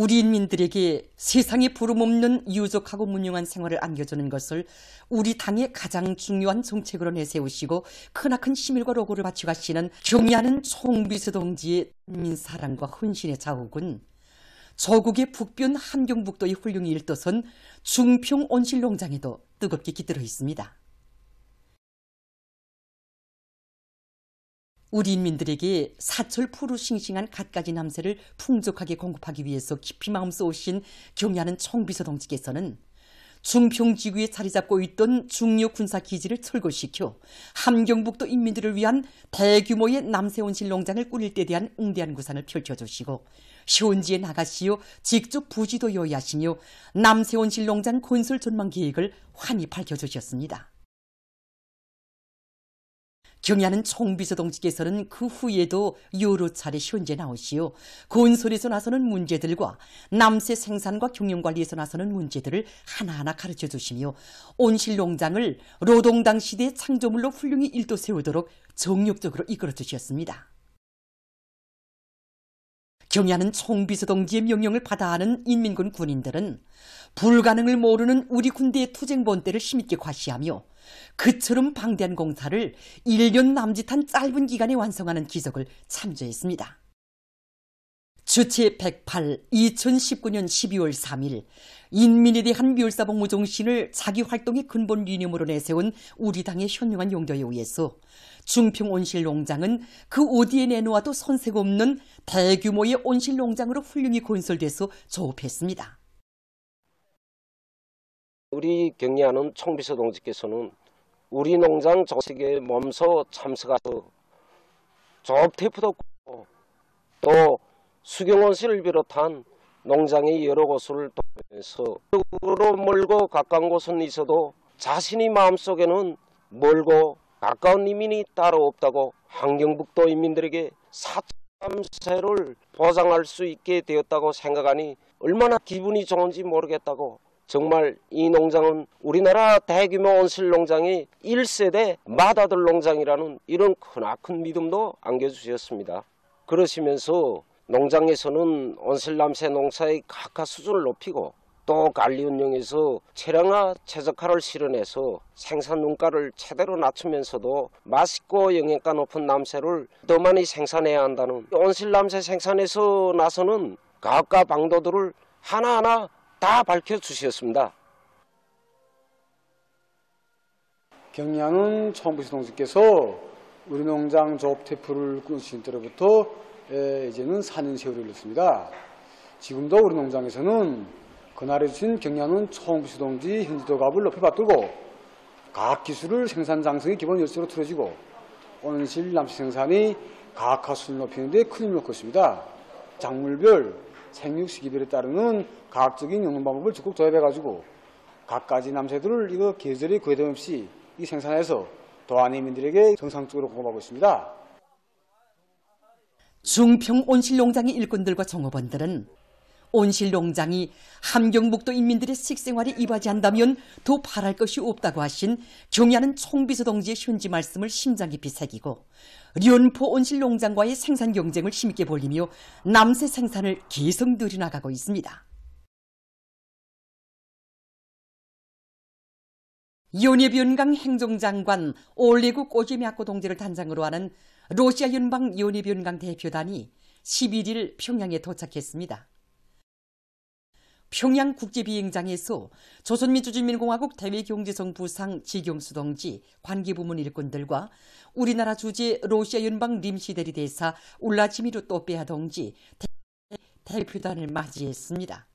우리 인민들에게 세상에 부름없는 유족하고 문명한 생활을 안겨주는 것을 우리 당의 가장 중요한 정책으로 내세우시고 크나큰 시민과 로고를 바쳐가시는 경의하는 총비서 동지의 민사랑과 헌신의 자욱은 조국의 북변 함경북도의 훌륭히 일도선 중평 온실농장에도 뜨겁게 깃들어 있습니다. 우리 인민들에게 사철 푸르싱싱한 갖가지 남새를 풍족하게 공급하기 위해서 깊이 마음쓰오신 경의하는 총비서 동지께서는 중평지구에 자리 잡고 있던 중요 군사기지를 철거시켜 함경북도 인민들을 위한 대규모의 남새온실 농장을 꾸릴 때 대한 웅대한 구상을 펼쳐주시고 현지에 나가시어 직접 부지도 요의하시며 남새온실 농장 건설 전망 계획을 환히 밝혀주셨습니다. 경의하는 총비서 동지께서는 그 후에도 여러 차례 현재 나오시어 건설에서 나서는 문제들과 남새 생산과 경영관리에서 나서는 문제들을 하나하나 가르쳐 주시며 온실농장을 노동당 시대의 창조물로 훌륭히 일도 세우도록 정력적으로 이끌어 주셨습니다. 경의하는 총비서 동지의 명령을 받아 하는 인민군 군인들은 불가능을 모르는 우리 군대의 투쟁 본때를 힘있게 과시하며 그처럼 방대한 공사를 1년 남짓한 짧은 기간에 완성하는 기적을 참조했습니다. 주체 108 2019년 12월 3일 인민에 대한 멸사복무 정신을 자기 활동의 근본 리념으로 내세운 우리 당의 현명한 용도에 의해서 중평 온실농장은 그 어디에 내놓아도 손색 없는 대규모의 온실농장으로 훌륭히 건설돼서 조업했습니다. 우리 경의하는 총비서 동지께서는 우리 농장 조직에 몸소 참석하셔서 조업 테이프도 꽂고 또 수경온실을 비롯한 농장의 여러 곳을 돌면서 으로 멀고 가까운 곳은 있어도 자신이 마음속에는 멀고 가까운 이민이 따로 없다고 함경북도 인민들에게 사참세를 보장할 수 있게 되었다고 생각하니 얼마나 기분이 좋은지 모르겠다고 정말 이 농장은 우리나라 대규모 온실농장의 1세대 맏아들 농장이라는 이런 크나큰 믿음도 안겨주셨습니다. 그러시면서 농장에서는 온실남새 농사의 각하 수준을 높이고 또 관리 운영에서 체량화 최적화를 실현해서 생산 원가를 최대로 낮추면서도 맛있고 영양가 높은 남새를 더 많이 생산해야 한다는 온실남새 생산에서 나서는 가업과 방도들을 하나하나 다 밝혀주셨습니다. 경의하는 총비서 동지께서 우리 농장 조업 테이프를 끊으신 때로부터 이제는 4년 세월이 흘렀습니다. 지금도 우리 농장에서는 그날에 주신 경의하는 총비서 동지 현지도갑을 높이 받들고 과학기술을 생산 장성의 기본 열쇠로 틀어지고 온실 남새 생산이 가학화 수준을 높이는 데 큰 힘을 넣고 있습니다. 작물별 생육 시기별에 따르는 과학적인 영농 방법을 적극 도입해가지고 갖가지 남새들을 이거 계절의 구애됨 없이 이 생산해서 도안인민들에게 정상적으로 공급하고 있습니다. 중평 온실농장의 일꾼들과 종업원들은 온실농장이 함경북도 인민들의 식생활에 이바지한다면 더 바랄 것이 없다고 하신 경의하는 총비서 동지의 현지 말씀을 심장 깊이 새기고 련포 온실농장과의 생산 경쟁을 힘있게 벌이며 남새 생산을 계속 늘려나가고 있습니다. 연예변강 행정장관 올레구 꼬지미아코 동지를 단장으로 하는 러시아 연방 연예변강 대표단이 11일 평양에 도착했습니다. 평양 국제비행장에서 조선민주주의인민공화국 대외경제성 부상 지경수 동지 관계부문 일꾼들과 우리나라 주재 러시아 연방 림시데리 대사 울라지미르 또베아 동지 대표단을 맞이했습니다.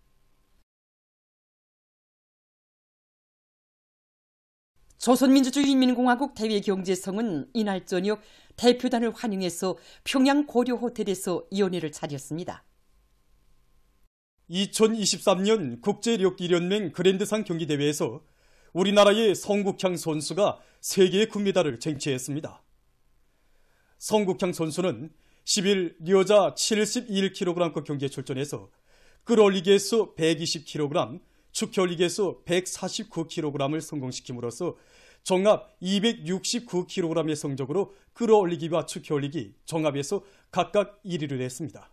조선민주주의인민공화국 대외경제성은 이날 저녁 대표단을 환영해서 평양 고려호텔에서 연회를 차렸습니다. 2023년 국제력기연맹 그랜드상 경기대회에서 우리나라의 성국향 선수가 3개의 금메달을 쟁취했습니다. 성국향 선수는 10일 여자 71kg급 경기에 출전해서 끌어올리기에서 120kg, 축혀올리기에서 149kg을 성공시킴으로써 종합 269kg의 성적으로 끌어올리기와 축혀올리기, 종합에서 각각 1위를 했습니다.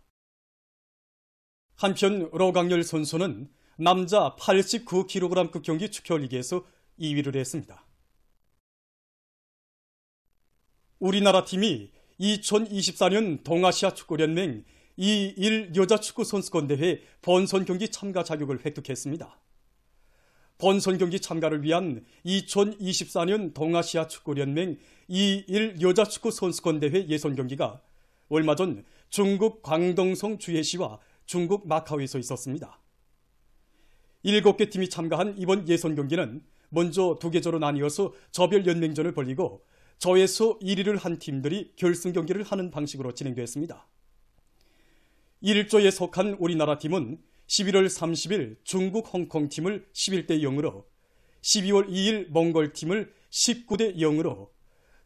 한편 로강렬 선수는 남자 89kg급 경기 축혈리그에서 2위를 했습니다. 우리나라 팀이 2024년 동아시아 축구연맹 2.1 여자축구 선수권대회 본선 경기 참가 자격을 획득했습니다. 본선 경기 참가를 위한 2024년 동아시아 축구연맹 2.1 여자축구 선수권대회 예선 경기가 얼마 전 중국 광동성 주해시와 중국 마카오에서 있었습니다. 7개 팀이 참가한 이번 예선 경기는 먼저 2계조로 나뉘어서 저별 연맹전을 벌이고 저에서 1위를 한 팀들이 결승 경기를 하는 방식으로 진행됐습니다. 1조에 속한 우리나라 팀은 11월 30일 중국 홍콩 팀을 11대 0으로, 12월 2일 몽골 팀을 19대 0으로,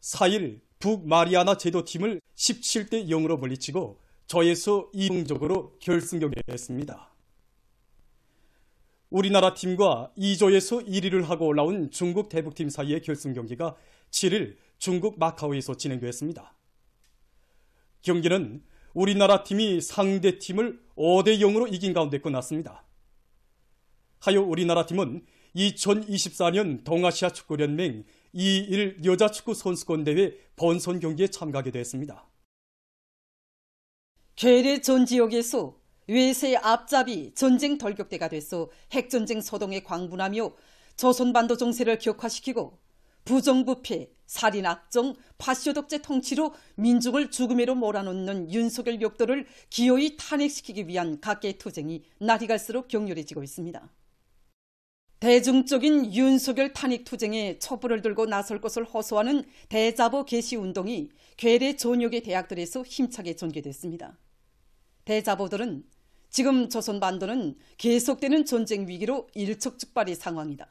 4일 북마리아나 제도 팀을 17대 0으로 물리치고 저에서 2등적으로 결승 경기를 했습니다. 우리나라 팀과 2조에서 1위를 하고 올라온 중국 대북팀 사이의 결승 경기가 7일 중국 마카오에서 진행됐습니다. 경기는 우리나라 팀이 상대 팀을 5대 0으로 이긴 가운데 끝났습니다. 하여 우리나라 팀은 2024년 동아시아 축구연맹 2.1 여자축구 선수권대회 본선 경기에 참가하게 됐습니다. 괴뢰 전 지역에서 외세의 앞잡이 전쟁 돌격대가 돼서 핵전쟁 소동에 광분하며 조선반도 정세를 격화시키고 부정부패, 살인 악정, 파쇼독재 통치로 민중을 죽음으로 몰아넣는 윤석열 역도를 기어이 탄핵시키기 위한 각계의 투쟁이 날이 갈수록 격렬해지고 있습니다. 대중적인 윤석열 탄핵 투쟁에 촛불을 들고 나설 것을 호소하는 대자보 개시 운동이 괴뢰 전역의 대학들에서 힘차게 전개됐습니다. 대자보들은 지금 조선반도는 계속되는 전쟁 위기로 일촉즉발의 상황이다.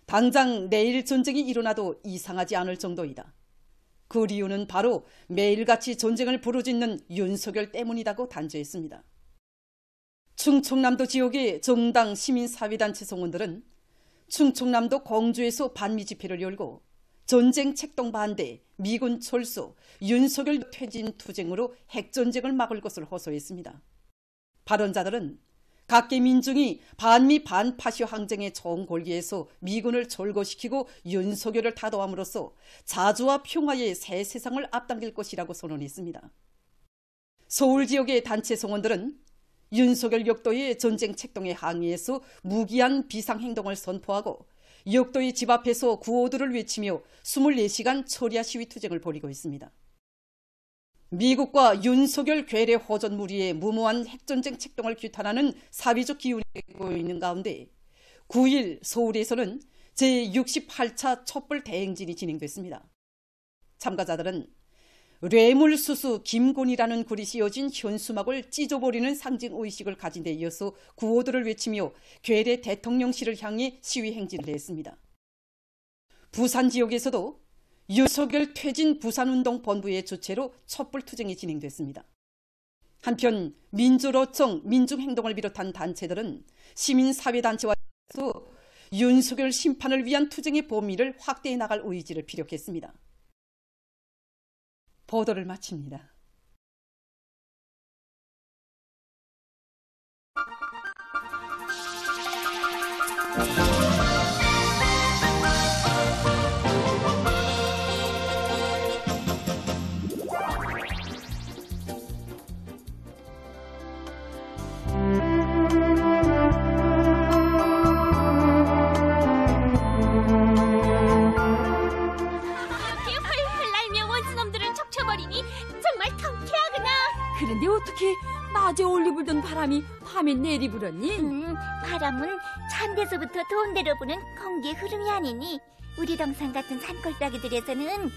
당장 내일 전쟁이 일어나도 이상하지 않을 정도이다. 그 이유는 바로 매일같이 전쟁을 부르짖는 윤석열 때문이라고 단죄했습니다. 충청남도 지역의 정당 시민사회단체 성원들은 충청남도 공주에서 반미 집회를 열고 전쟁 책동 반대, 미군 철수, 윤석열 퇴진 투쟁으로 핵전쟁을 막을 것을 호소했습니다. 발언자들은 각계 민중이 반미 반파쇼 항쟁의 총골기에서 미군을 절거시키고 윤석열을 타도함으로써 자주와 평화의 새 세상을 앞당길 것이라고 선언했습니다. 서울 지역의 단체 성원들은 윤석열 역도의 전쟁 책동에 항의해서 무기한 비상행동을 선포하고 역도의 집 앞에서 구호들을 외치며 24시간 철야 시위 투쟁을 벌이고 있습니다. 미국과 윤석열 괴뢰 호전 무리의 무모한 핵전쟁 책동을 규탄하는 사회적 기운이 되고 있는 가운데 9일 서울에서는 제68차 촛불 대행진이 진행됐습니다. 참가자들은 뇌물수수 김곤이라는 글이 씌어진 현수막을 찢어버리는 상징의식을 가진 데 이어서 구호들을 외치며 괴뢰 대통령실을 향해 시위 행진을 했습니다. 부산 지역에서도 윤석열 퇴진 부산운동본부의 주최로 촛불투쟁이 진행됐습니다. 한편 민주노총, 민중행동을 비롯한 단체들은 시민사회단체와 윤석열 심판을 위한 투쟁의 범위를 확대해 나갈 의지를 피력했습니다. 보도를 마칩니다. 그런데 어떻게 낮에 올리 불던 바람이 밤에 내리 불었니? 바람은 천대서부터 돈대로 부는 공기의 흐름이 아니니 우리 동산 같은 산골짜기들에서는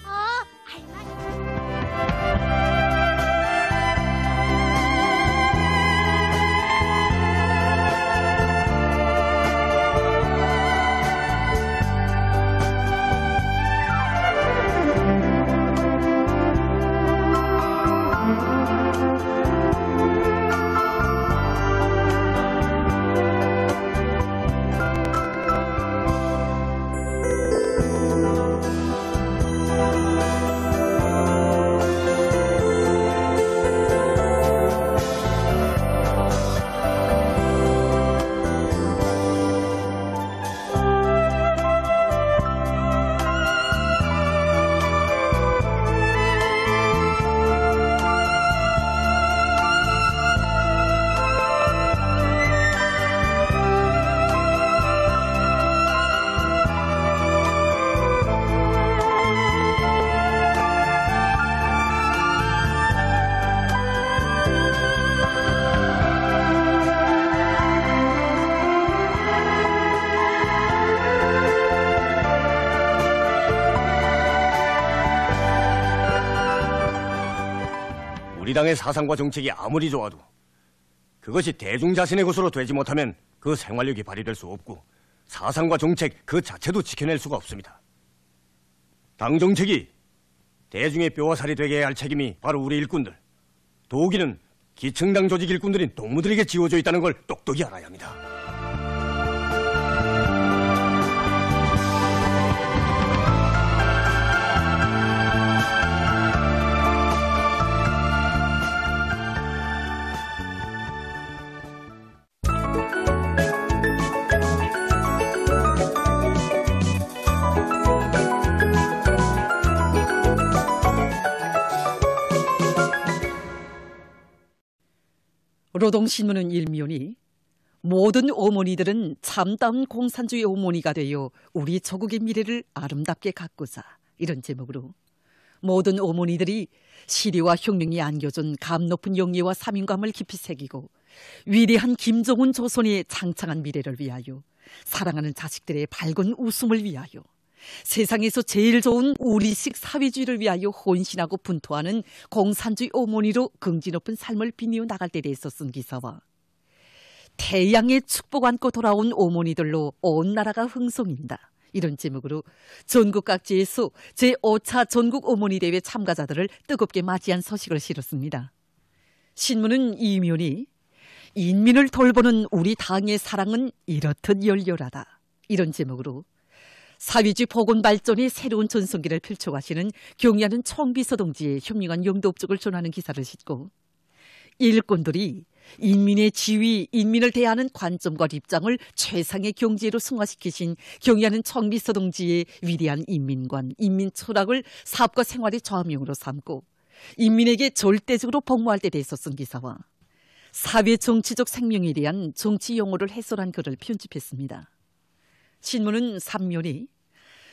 우리 당의 사상과 정책이 아무리 좋아도 그것이 대중 자신의 것으로 되지 못하면 그 생활력이 발휘될 수 없고 사상과 정책 그 자체도 지켜낼 수가 없습니다. 당 정책이 대중의 뼈와 살이 되게 해야 할 책임이 바로 우리 일꾼들, 도기는 기층당 조직 일꾼들인 동무들에게 지워져 있다는 걸 똑똑히 알아야 합니다. 노동신문은 일면이 모든 어머니들은 참다운 공산주의 어머니가 되어 우리 조국의 미래를 아름답게 가꾸자, 이런 제목으로 모든 어머니들이 시리와 혁명이 안겨준 감 높은 영예와 사명감을 깊이 새기고 위대한 김정은 조선의 창창한 미래를 위하여, 사랑하는 자식들의 밝은 웃음을 위하여, 세상에서 제일 좋은 우리식 사회주의를 위하여 헌신하고 분투하는 공산주의 어머니로 긍지 높은 삶을 빛내어 나갈 때 대해서 쓴 기사와 태양의 축복 안고 돌아온 어머니들로 온 나라가 흥성인다, 이런 제목으로 전국 각지에서 제5차 전국 어머니 대회 참가자들을 뜨겁게 맞이한 소식을 실었습니다. 신문은 이면이 인민을 돌보는 우리 당의 사랑은 이렇듯 열렬하다, 이런 제목으로 사회주의 복원 발전의 새로운 전성기를 펼쳐가시는 경의하는 총비서 동지의 현명한 용도 업적을 전하는 기사를 싣고 일꾼들이 인민의 지위, 인민을 대하는 관점과 입장을 최상의 경지로 승화시키신 경의하는 총비서 동지의 위대한 인민관, 인민 철학을 사업과 생활의 좌명으로 삼고 인민에게 절대적으로 복무할 때 대해서 쓴 기사와 사회 정치적 생명에 대한 정치 용어를 해설한 글을 편집했습니다. 신문은 3면이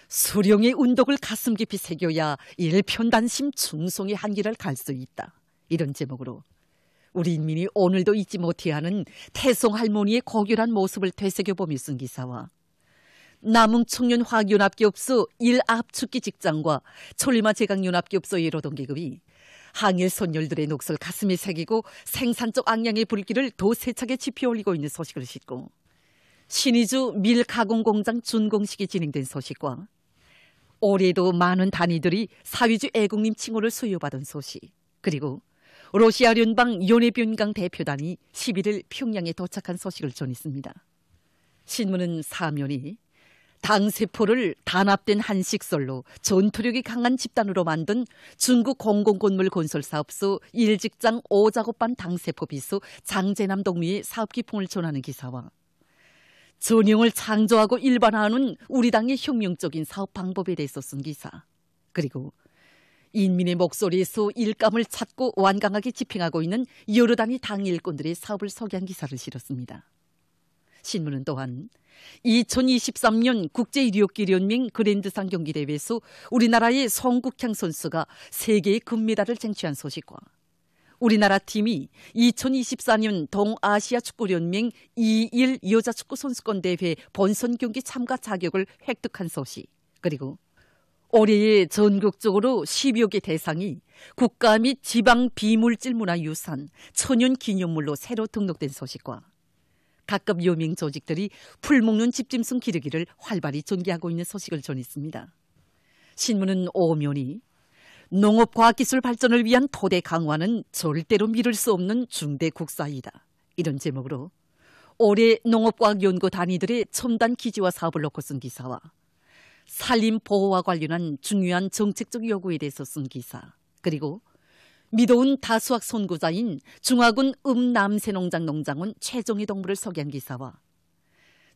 수령의 운덕을 가슴 깊이 새겨야 일편단심 충성의 한계를 갈 수 있다, 이런 제목으로 우리 인민이 오늘도 잊지 못해야 하는 태송 할머니의 고결한 모습을 되새겨보며 쓴 기사와 남흥청년화학연합기업소 1압축기 직장과 철리마 제강연합기업소의 노동계급이 항일 선열들의 녹슬 가슴에 새기고 생산적 악량의 불길을 더 세차게 지펴 올리고 있는 소식을 싣고 신의주 밀가공공장 준공식이 진행된 소식과 올해도 많은 단위들이 사회주의 애국님 칭호를 수여받은 소식, 그리고 러시아聯邦 연해변강 대표단이 11일 평양에 도착한 소식을 전했습니다. 신문은 사면이 당세포를 단합된 한식설로 전투력이 강한 집단으로 만든 중국 공공건물 건설사업소 1직장 5작업반 당세포 비서 장재남 동무의 사업기풍을 전하는 기사와 전형을 창조하고 일반화하는 우리 당의 혁명적인 사업 방법에 대해서 쓴 기사, 그리고 인민의 목소리에서 일감을 찾고 완강하게 집행하고 있는 여러 단위 당 일꾼들의 사업을 소개한 기사를 실었습니다. 신문은 또한 2023년 국제의료기련맹 그랜드상 경기대회에서 우리나라의 송국향 선수가 3개의 금메달을 쟁취한 소식과 우리나라 팀이 2024년 동아시아 축구연맹 2.1 여자축구 선수권 대회 본선 경기 참가 자격을 획득한 소식, 그리고 올해에 전국적으로 10여 개 대상이 국가 및 지방 비물질 문화유산 천연기념물로 새로 등록된 소식과 각급 여명 조직들이 풀먹는 집짐승 기르기를 활발히 전개하고 있는 소식을 전했습니다. 신문은 오면이 농업과학기술 발전을 위한 토대 강화는 절대로 미룰 수 없는 중대 국사이다, 이런 제목으로 올해 농업과학연구 단위들의 첨단 기지와 사업을 놓고 쓴 기사와 산림보호와 관련한 중요한 정책적 요구에 대해서 쓴 기사, 그리고 미도운 다수학 선구자인 중화군 음남새농장 농장원 최종희 동무를 소개한 기사와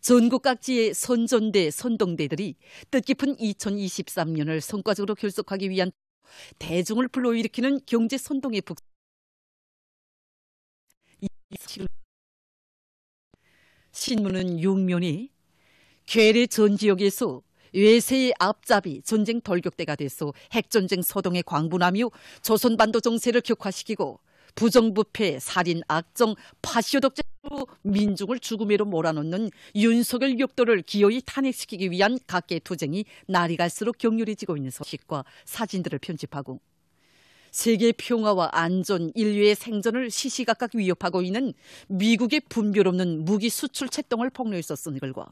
전국 각지의 선전대, 선동대들이 뜻깊은 2023년을 성과적으로 결속하기 위한 대중을 불러일으키는 경제선동의 신문은 6면이 괴뢰 전 지역에서 외세의 앞잡이 전쟁 돌격대가 돼서 핵전쟁 소동에 광분하며 조선반도 정세를 격화시키고 부정부패, 살인, 악정, 파시오 독재로 민중을 죽음으로 몰아넣는 윤석열 역도를 기어이 탄핵시키기 위한 각계 투쟁이 날이 갈수록 격렬해지고 있는 소식과 사진들을 편집하고 세계 평화와 안전, 인류의 생존을 시시각각 위협하고 있는 미국의 분별 없는 무기 수출 채동을 폭로해서 쓴 글과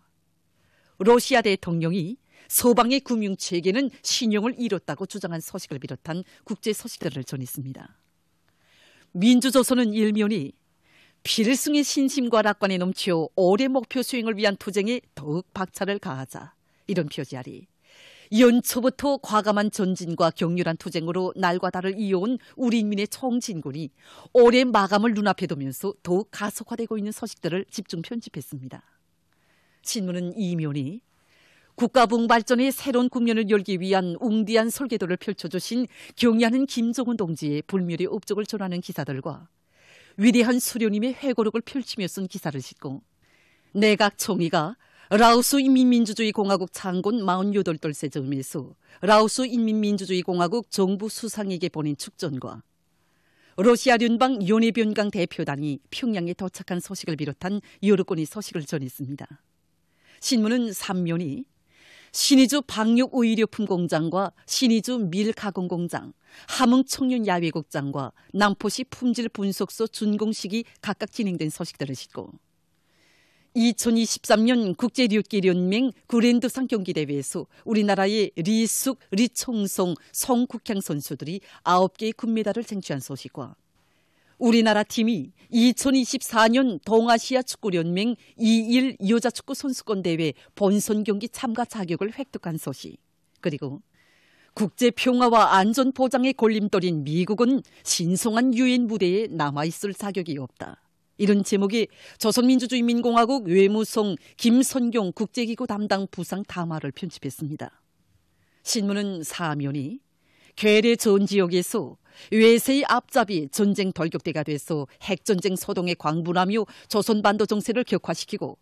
러시아 대통령이 서방의 금융체계는 신용을 잃었다고 주장한 서식을 비롯한 국제 서식들을 전했습니다. 민주조선은 일면이 필승의 신심과 낙관에 넘치어 올해 목표 수행을 위한 투쟁에 더욱 박차를 가하자, 이런 표지아래 연초부터 과감한 전진과 격렬한 투쟁으로 날과 달을 이어온 우리 인민의 총진군이 올해 마감을 눈앞에 두면서 더욱 가속화되고 있는 서식들을 집중 편집했습니다. 신문은 이면이 국가부흥 발전의 새로운 국면을 열기 위한 웅디한 설계도를 펼쳐주신 경의하는 김정은 동지의 불멸의 업적을 전하는 기사들과 위대한 수료님의 회고록을 펼치며 쓴 기사를 싣고 내각 총리가 라오스 인민민주주의 공화국 창건 48돌 즈음에서 라오스 인민민주주의 공화국 정부 수상에게 보낸 축전과 러시아聯邦 연해변강 대표단이 평양에 도착한 소식을 비롯한 여러 건의 소식을 전했습니다. 신문은 3면이 신의주 방역의료품 공장과 신의주 밀가공공장, 함흥청년야외극장과 남포시 품질분석소 준공식이 각각 진행된 소식들을 싣고 2023년 국제류기연맹 그랜드상 경기대회에서 우리나라의 리숙, 리총송, 송국향 선수들이 9개의 금메달을 쟁취한 소식과 우리나라 팀이 2024년 동아시아 축구연맹 2일 여자축구 선수권 대회 본선 경기 참가 자격을 획득한 소식, 그리고 국제 평화와 안전 보장의 걸림돌인 미국은 신성한 유엔 무대에 남아있을 자격이 없다, 이런 제목의 조선민주주의인민공화국 외무성 김선경 국제기구 담당 부상 담화를 편집했습니다. 신문은 사면이 괴뢰 전 지역에서 외세의 앞잡이 전쟁 돌격대가 돼서 핵전쟁 소동에 광분하며 조선반도 정세를 격화시키고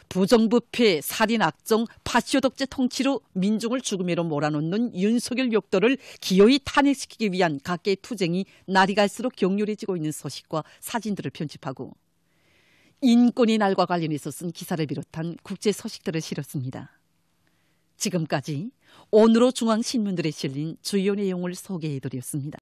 부정부패, 살인 악정, 파쇼 독재 통치로 민중을 죽음으로 몰아넣는 윤석열 역도를 기어이 탄핵시키기 위한 각계의 투쟁이 날이 갈수록 격렬해지고 있는 소식과 사진들을 편집하고 인권의 날과 관련해서 쓴 기사를 비롯한 국제 소식들을 실었습니다. 지금까지 오늘의 중앙신문들에 실린 주요 내용을 소개해드렸습니다.